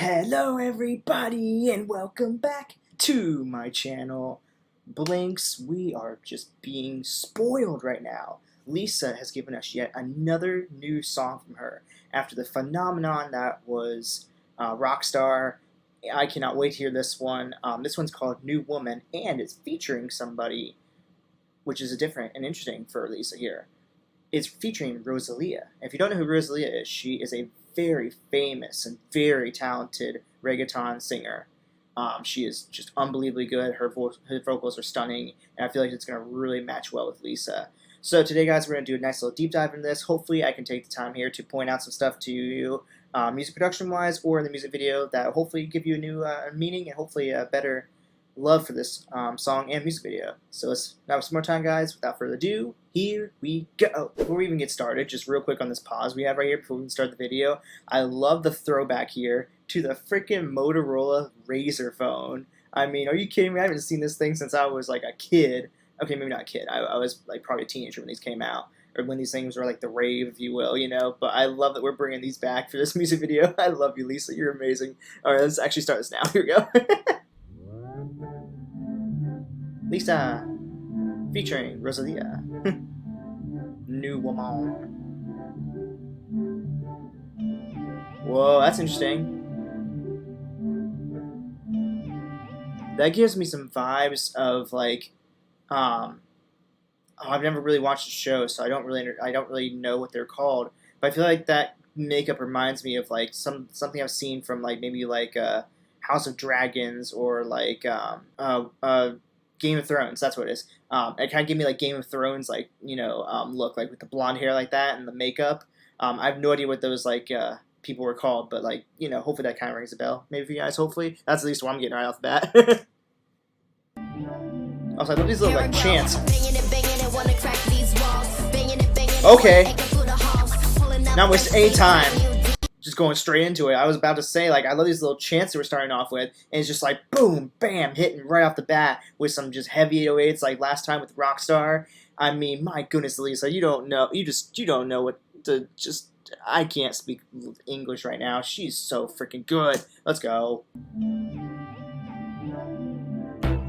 Hello everybody and welcome back to my channel. Blinks, we are just being spoiled right now. Lisa has given us yet another new song from her after the phenomenon that was Rockstar. I cannot wait to hear this one. This one's called New Woman and it's featuring somebody which is different and interesting for Lisa here. It's featuring Rosalía. If you don't know who Rosalía is, she is a very famous and very talented reggaeton singer. She is just unbelievably good. Her vocals are stunning, and I feel like it's going to really match well with Lisa. So today, guys, we're going to do a nice little deep dive into this. Hopefully, I can take the time here to point out some stuff to you, music production-wise, or in the music video that will hopefully give you a new meaning and hopefully a better love for this song and music video. So let's now some more time, guys. Without further ado, here we go. Before we even get started, just real quick on this pause we have right here before we can start the video, I love the throwback here to the freaking Motorola Razr phone. I mean, are you kidding me? I haven't seen this thing since I was like a kid. Okay, maybe not a kid. I was like probably a teenager when these came out, or when these things were like the rave, if you will, you know. But I love that we're bringing these back for this music video. I love you, Lisa. You're amazing. All right, let's actually start this now. Here we go. Lisa, featuring Rosalía, New Woman. Whoa, that's interesting. That gives me some vibes of like, I've never really watched the show, so I don't really know what they're called. But I feel like that makeup reminds me of like something I've seen from like maybe like House of Dragons or like Game of Thrones. That's what it is. It kind of gave me like Game of Thrones, like, you know, look, like with the blonde hair like that and the makeup. I have no idea what those like people were called, but like, you know, hopefully that kind of rings a bell. Maybe for you guys, hopefully. That's at least what I'm getting right off the bat. Also, I love these little like chants. Okay. Not wasting any time. Just going straight into it. I was about to say, like, I love these little chants that we're starting off with, and it's just like, boom, bam, hitting right off the bat with some just heavy 808s, like last time with Rockstar. I mean, my goodness, Lisa, you don't know, you don't know what to just, I can't speak English right now. She's so freaking good. Let's go.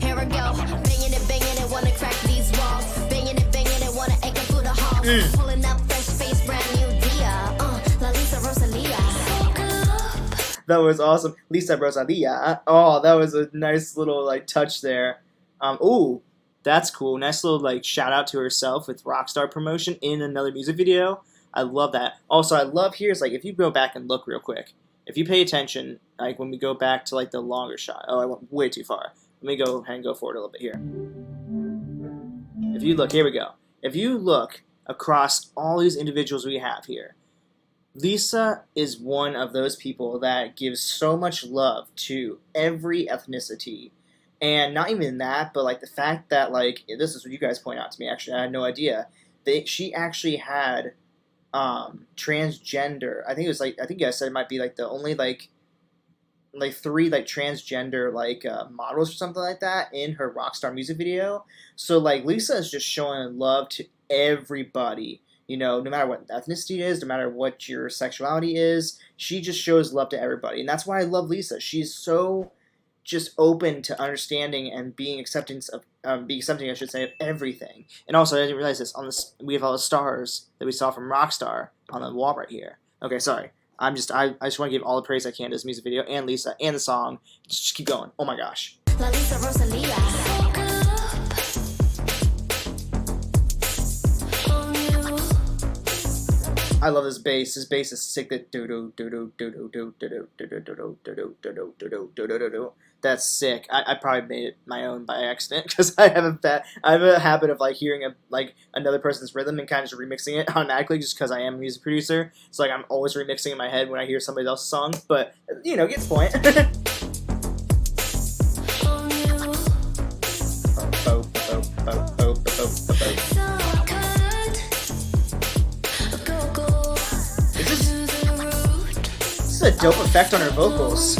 Here we go, banging it, wanna crack these walls, banging it, wanna echo through the halls, pulling up fresh face, brand new dia, LISA Rosalía. That was awesome. Lisa Rosalía. Oh, that was a nice little like touch there. Ooh, that's cool. Nice little like shout out to herself with Rockstar promotion in another music video. I love that. Also, I love here is like if you go back and look real quick. If you pay attention, like when we go back to like the longer shot. Oh, I went way too far. Let me go ahead and go forward a little bit here. If you look, here we go. If you look across all these individuals we have here, Lisa is one of those people that gives so much love to every ethnicity. And not even that, but like the fact that like, this is what you guys point out to me, actually, I had no idea. She actually had transgender, I think it was like, I think you guys said it might be like the only like 3 like transgender like models or something like that in her Rockstar music video. So like Lisa is just showing love to everybody. You know, no matter what ethnicity is, no matter what your sexuality is, she just shows love to everybody. And that's why I love Lisa. She's so just open to understanding and being accepting, I should say, of everything. And also, I didn't realize this, on this, we have all the stars that we saw from Rockstar on the wall right here. Okay, sorry. I just want to give all the praise I can to this music video and Lisa and the song. Just keep going. Oh my gosh. LISA Rosalía. I love this bass. This bass is sick. That's sick. I probably made it my own by accident because I have a habit of like hearing another person's rhythm and kind of just remixing it automatically just because I am a music producer. It's like I'm always remixing in my head when I hear somebody else's song. But you know, gets the point. A dope effect on her vocals.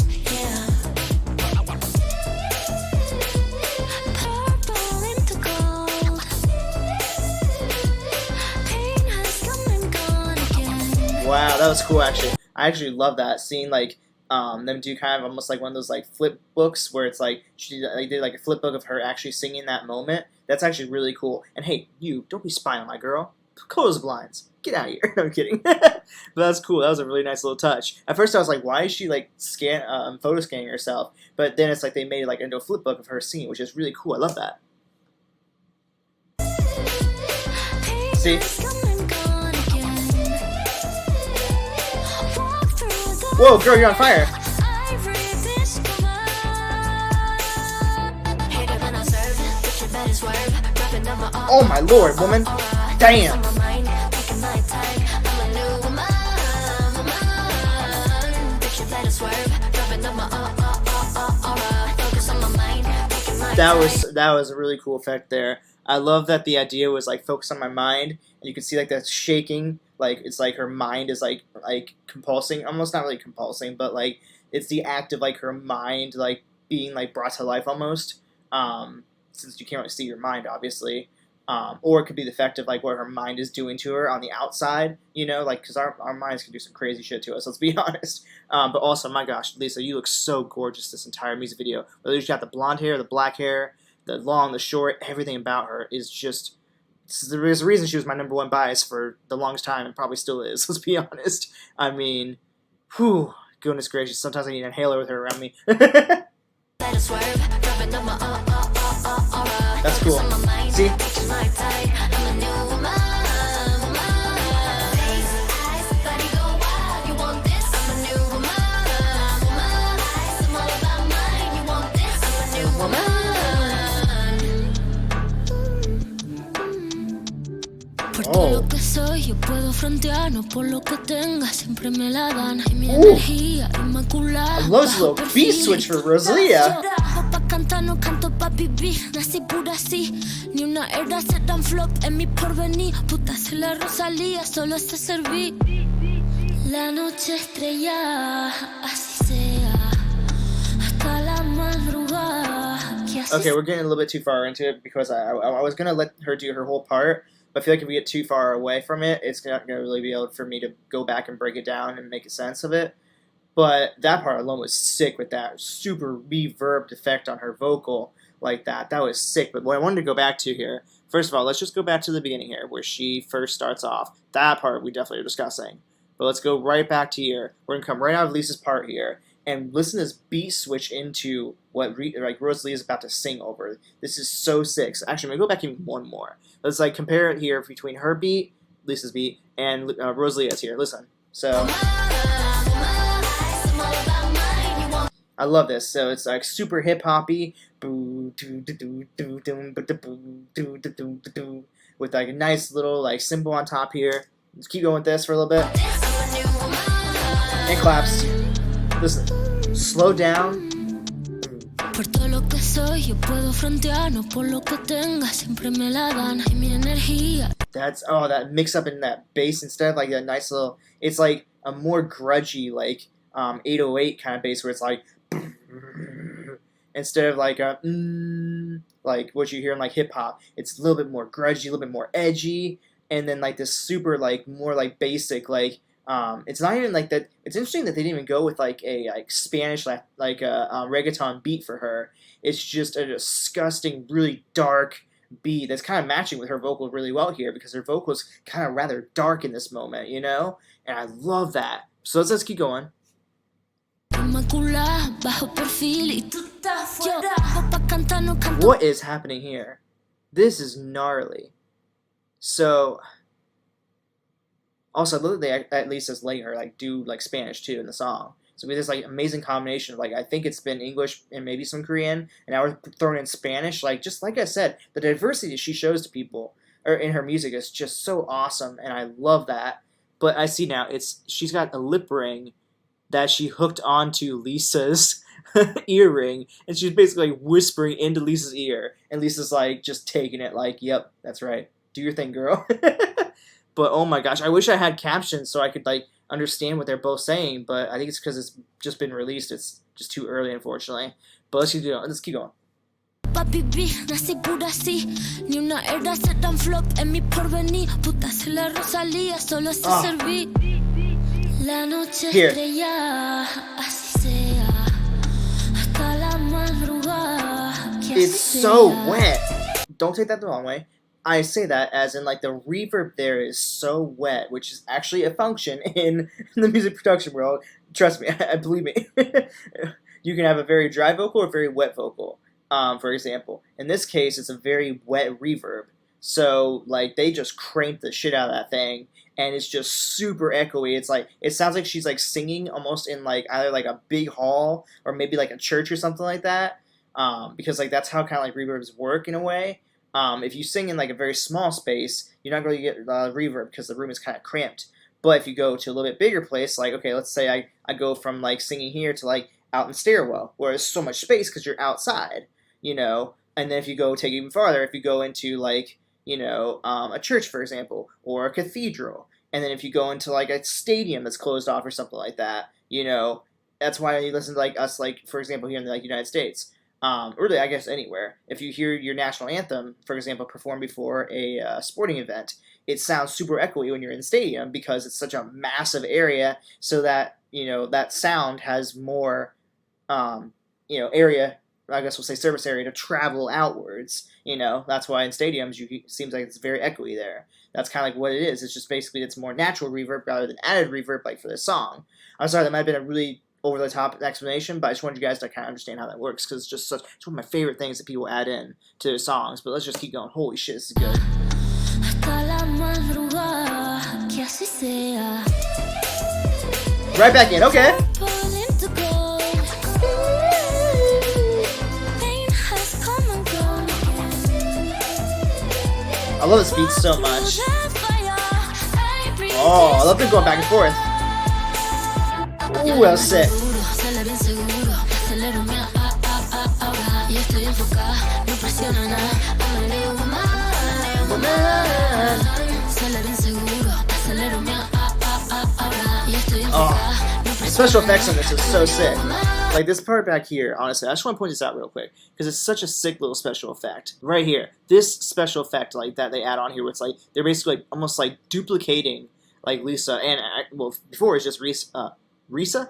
Wow, that was cool actually. I actually love that, seeing like them do kind of almost like one of those like flip books where it's like she did like a flip book of her actually singing that moment. That's actually really cool. And hey, you don't be spying on my girl. Close the blinds. Get out of here. No, I'm kidding. But that's cool. That was a really nice little touch. At first I was like, why is she like photo scanning herself? But then it's like they made it like into a flip book of her singing, which is really cool. I love that. See? Whoa, girl, you're on fire. Oh my lord, woman. Damn. That was a really cool effect there. I love that the idea was like focus on my mind, and you can see like that shaking, like it's like her mind is like compulsing, almost not really compulsing, but like it's the act of like her mind like being like brought to life almost. Since you can't really see your mind, obviously. Or it could be the effect of like what her mind is doing to her on the outside, you know, like because our minds can do some crazy shit to us. Let's be honest. But also, my gosh, Lisa, you look so gorgeous this entire music video. Whether you got the blonde hair, the black hair, the long, the short, everything about her is just. There's a reason she was my #1 bias for the longest time, and probably still is. Let's be honest. I mean, whew, goodness gracious. Sometimes I need an inhaler with her around me. That's cool. See? Oh. I love this little beat switch for Rosalía. Okay, we're getting a little bit too far into it because I was gonna let her do her whole part. I feel like if we get too far away from it, it's not going to really be able for me to go back and break it down and make a sense of it. But that part alone was sick with that super reverbed effect on her vocal like that. That was sick. But what I wanted to go back to here, first of all, let's just go back to the beginning here where she first starts off. That part we definitely are discussing. But let's go right back to here. We're going to come right out of Lisa's part here and listen to this beat switch into what Rosalía is about to sing over. This is so sick. So actually, I'm going to go back even one more. Let's like compare it here between her beat, Lisa's beat, and Rosalía's here. Listen. So I love this. So it's like super hip hoppy, with like a nice little like cymbal on top here. Let's keep going with this for a little bit. And claps. Listen. Slow down. Por todo lo que soy, yo puedo frontear, no por lo que tenga, siempre me la dan, y mi energía. That's, oh, that mix up in that bass instead of like that nice little, it's like a more grudgy, like 808 kind of bass where it's like, instead of like a, like what you hear in like hip hop, it's a little bit more grudgy, a little bit more edgy, and then like this super like, more like basic, like, it's not even like that. It's interesting that they didn't even go with like a Spanish like a reggaeton beat for her. It's just a disgusting, really dark beat that's kind of matching with her vocal really well here because her vocal is kind of rather dark in this moment, you know. And I love that. So let's keep going. What is happening here? This is gnarly. So. Also, I love that they at least is letting her like do like Spanish too in the song. So we have this like amazing combination of like I think it's been English and maybe some Korean, and now we're throwing in Spanish. Like just like I said, the diversity she shows to people or in her music is just so awesome, and I love that. But I see now she's got a lip ring that she hooked onto Lisa's earring, and she's basically like, whispering into Lisa's ear, and Lisa's like just taking it like, "Yep, that's right. Do your thing, girl." But oh my gosh, I wish I had captions so I could like understand what they're both saying. But I think it's because it's just been released. It's just too early, unfortunately. But let's keep going. Let's keep going. Here. It's so wet. Don't take that the wrong way. I say that as in like the reverb there is so wet, which is actually a function in the music production world. Trust me, believe me. You can have a very dry vocal or a very wet vocal. For example, in this case, it's a very wet reverb. So like they just cranked the shit out of that thing, and it's just super echoey. It's like it sounds like she's like singing almost in like either like a big hall or maybe like a church or something like that. Because like that's how kind of like reverbs work in a way. If you sing in like a very small space, you're not going to get reverb because the room is kind of cramped. But if you go to a little bit bigger place, like, okay, let's say I go from like singing here to like out in stairwell, where there's so much space because you're outside, you know. And then if you go take it even farther, if you go into like, you know, a church, for example, or a cathedral, and then if you go into like a stadium that's closed off or something like that, you know, that's why you listen to like us, like for example, here in the like United States. Really, I guess anywhere. If you hear your national anthem, for example, performed before a sporting event, it sounds super echoey when you're in the stadium because it's such a massive area. So that you know that sound has more, you know, area. I guess we'll say surface area to travel outwards. You know, that's why in stadiums it seems like it's very echoey there. That's kind of like what it is. It's just basically it's more natural reverb rather than added reverb like for this song. I'm sorry, that might have been a really over the top explanation, but I just wanted you guys to kind of understand how that works because it's one of my favorite things that people add in to their songs. But let's just keep going. Holy shit, this is good. Right back in, okay. I love this beat so much. Oh, I love them going back and forth. Ooh, that was sick. Oh, the special effects on this is so sick. Like this part back here, honestly, I just want to point this out real quick because it's such a sick little special effect. Right here, this special effect like that they add on here, where it's like they're basically like, almost like duplicating like Lisa and well, before it's just Risa?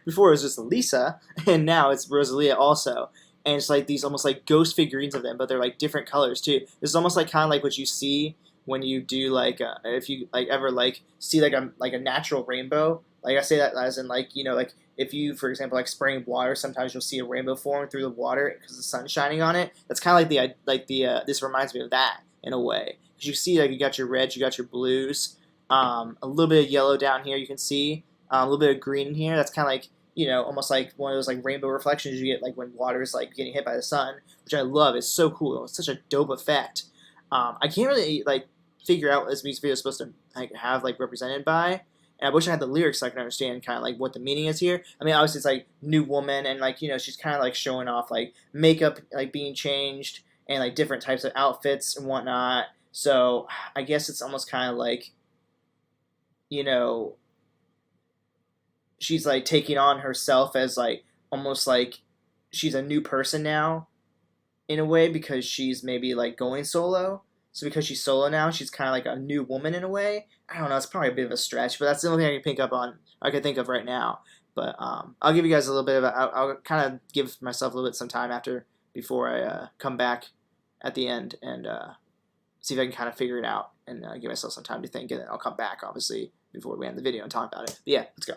Before it was just Lisa, and now it's Rosalía also. And it's like these almost like ghost figurines of them, but they're like different colors too. This is almost like kind of like what you see when you do like if you like ever like see like a natural rainbow. Like I say that as in like, you know, like if you, for example, like spraying water, sometimes you'll see a rainbow form through the water because the sun's shining on it. That's kind of like this reminds me of that in a way. Because you see like you got your reds, you got your blues, a little bit of yellow down here you can see. A little bit of green in here. That's kind of like, you know, almost like one of those like rainbow reflections you get like when water is like getting hit by the sun, which I love. It's so cool. It's such a dope effect. I can't really like figure out what this music video is supposed to like have like represented by. And I wish I had the lyrics so I could understand kind of like what the meaning is here. I mean, obviously it's like new woman and like, you know, she's kind of like showing off like makeup like being changed and like different types of outfits and whatnot. So I guess it's almost kind of like, you know, she's like taking on herself as like almost like she's a new person now in a way because she's maybe like going solo. So because she's solo now, she's kind of like a new woman in a way. I don't know, it's probably a bit of a stretch, but that's the only thing I can think of right now. But I'll give you guys a little bit of I'll kind of give myself a little bit some time before I come back at the end and see if I can kind of figure it out and give myself some time to think, and then I'll come back obviously before we end the video and talk about it. But yeah, let's go.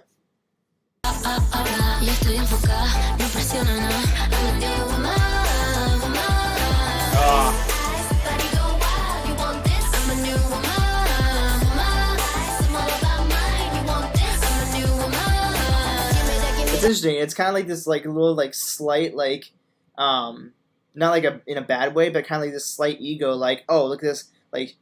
It's interesting. It's kind of like this like little like slight like not like in a bad way, but kind of like this slight ego like, oh, look at this like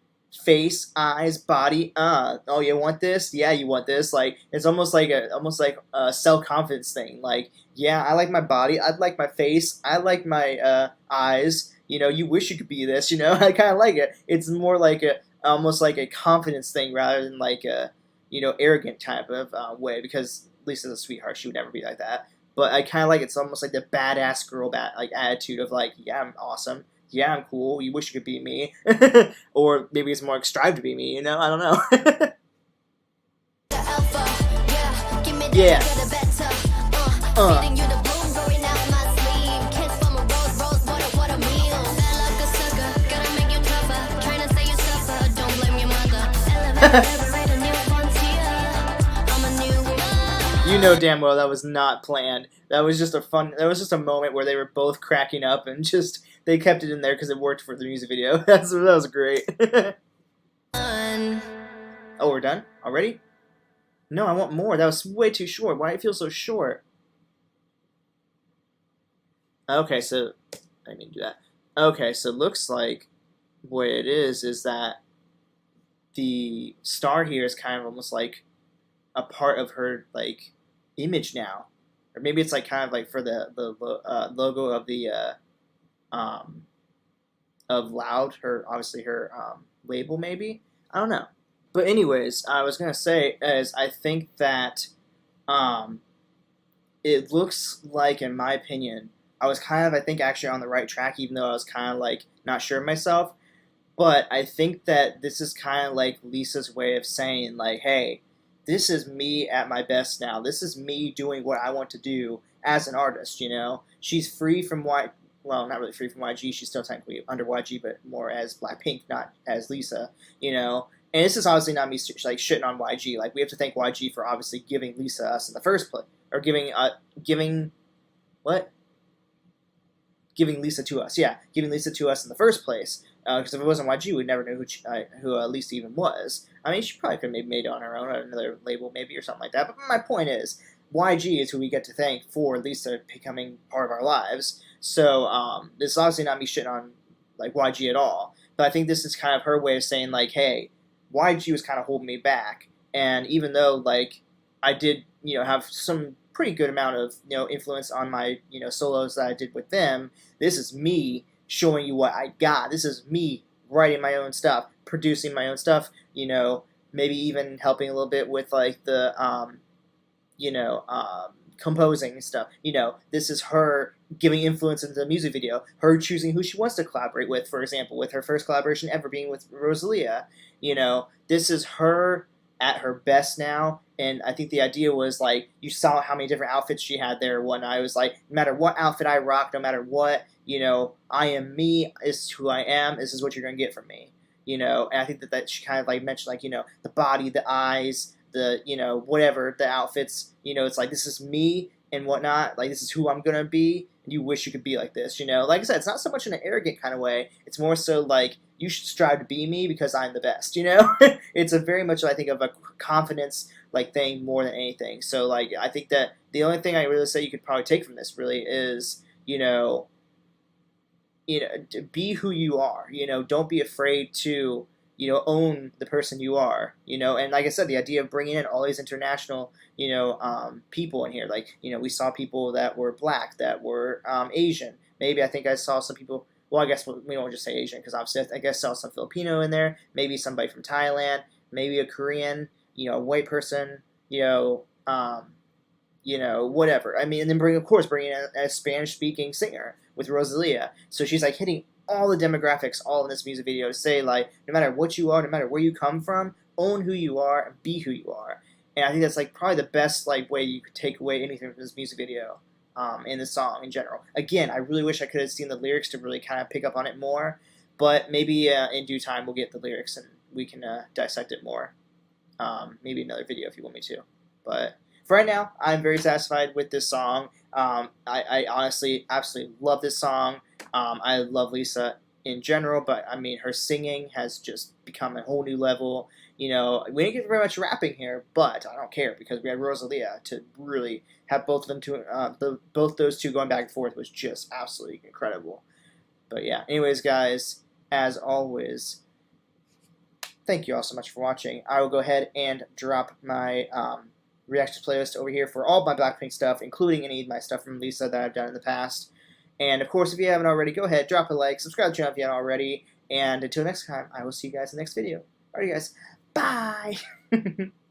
face, eyes, body, oh, you want this? Yeah, you want this. Like it's almost like a self-confidence thing. Like, yeah, I like my body, I like my face, I like my eyes. You know, you wish you could be this. You know, I kind of like it. It's more like almost like a confidence thing rather than like a, you know, arrogant type of way. Because Lisa's a sweetheart, she would never be like that. But I kind of like it's almost like the badass girl like attitude of like, yeah, I'm awesome. Yeah, I'm cool. You wish you could be me. Or maybe it's more like strive to be me, you know? I don't know. Yeah. You know damn well that was not planned. That was just a moment where they were both cracking up and just they kept it in there because it worked for the music video. That was great. Oh, we're done already? No, I want more. That was way too short. Why do it feel so short? Okay, so I didn't mean to do that. Okay, so it looks like what it is that the star here is kind of almost like a part of her like image now, or maybe it's like kind of like for the logo of the of Loud, her obviously her label maybe. I don't know. But anyways, I was gonna say is I think that um, it looks like, in my opinion, I was kind of I think actually on the right track, even though I was kind of like not sure of myself. But I think that this is kind of like Lisa's way of saying like, hey, this is me at my best now. This is me doing what I want to do as an artist. You know, she's free from well, not really free from YG. She's still technically under YG, but more as Blackpink, not as Lisa. You know, and this is obviously not me like shitting on YG. Like we have to thank YG for obviously giving Lisa us in the first place, or giving what? Giving Lisa to us, yeah, giving Lisa to us in the first place. Because if it wasn't YG, we'd never know who Lisa even was. I mean, she probably could have maybe made it on her own, on another label maybe, or something like that. But my point is, YG is who we get to thank for Lisa becoming part of our lives. So this is obviously not me shitting on like YG at all. But I think this is kind of her way of saying like, hey, YG was kind of holding me back, and even though like I did, have some pretty good amount of influence on my solos that I did with them. This is me showing you what I got. This is me writing my own stuff, producing my own stuff. Maybe even helping a little bit with like the composing and stuff. This is her giving influence into the music video. Her choosing who she wants to collaborate with. For example, with her first collaboration ever being with Rosalía. This is her at her best now, and I think the idea was like you saw how many different outfits she had there. When I was like, no matter what outfit I rock, no matter what, I am me. This is who I am. This is what you're gonna get from me. And I think that she kind of like mentioned like the body, the eyes, the whatever the outfits. It's like this is me and whatnot. Like this is who I'm gonna be. And you wish you could be like this. Like I said, it's not so much in an arrogant kind of way. It's more so like you should strive to be me because I'm the best. It's a very much I think of a confidence like thing more than anything. So like I think that the only thing I really say you could probably take from this really is to be who you are. Don't be afraid to own the person you are. And like I said, the idea of bringing in all these international people in here, like we saw people that were black, that were Asian. Maybe I think I saw some people. Well, I guess we won't just say Asian because obviously I guess I saw some Filipino in there. Maybe somebody from Thailand. Maybe a Korean. A white person. Whatever. I mean, and then bring in a Spanish-speaking singer with Rosalía. So she's like hitting all the demographics all in this music video to say like, no matter what you are, no matter where you come from, own who you are and be who you are. And I think that's like probably the best like way you could take away anything from this music video, in the song in general. Again, I really wish I could have seen the lyrics to really kind of pick up on it more, but maybe in due time we'll get the lyrics and we can dissect it more. Maybe another video if you want me to. But for right now, I'm very satisfied with this song. I honestly absolutely love this song. I love Lisa in general, but I mean her singing has just become a whole new level. We didn't get very much rapping here, but I don't care because we had Rosalía to really have both of them both those two going back and forth was just absolutely incredible. But yeah, anyways, guys, as always, thank you all so much for watching. I will go ahead and drop my reaction playlist over here for all my Blackpink stuff, including any of my stuff from Lisa that I've done in the past. And of course, if you haven't already, go ahead, drop a like, subscribe to the channel if you haven't already, and until next time, I will see you guys in the next video. Alright guys, bye!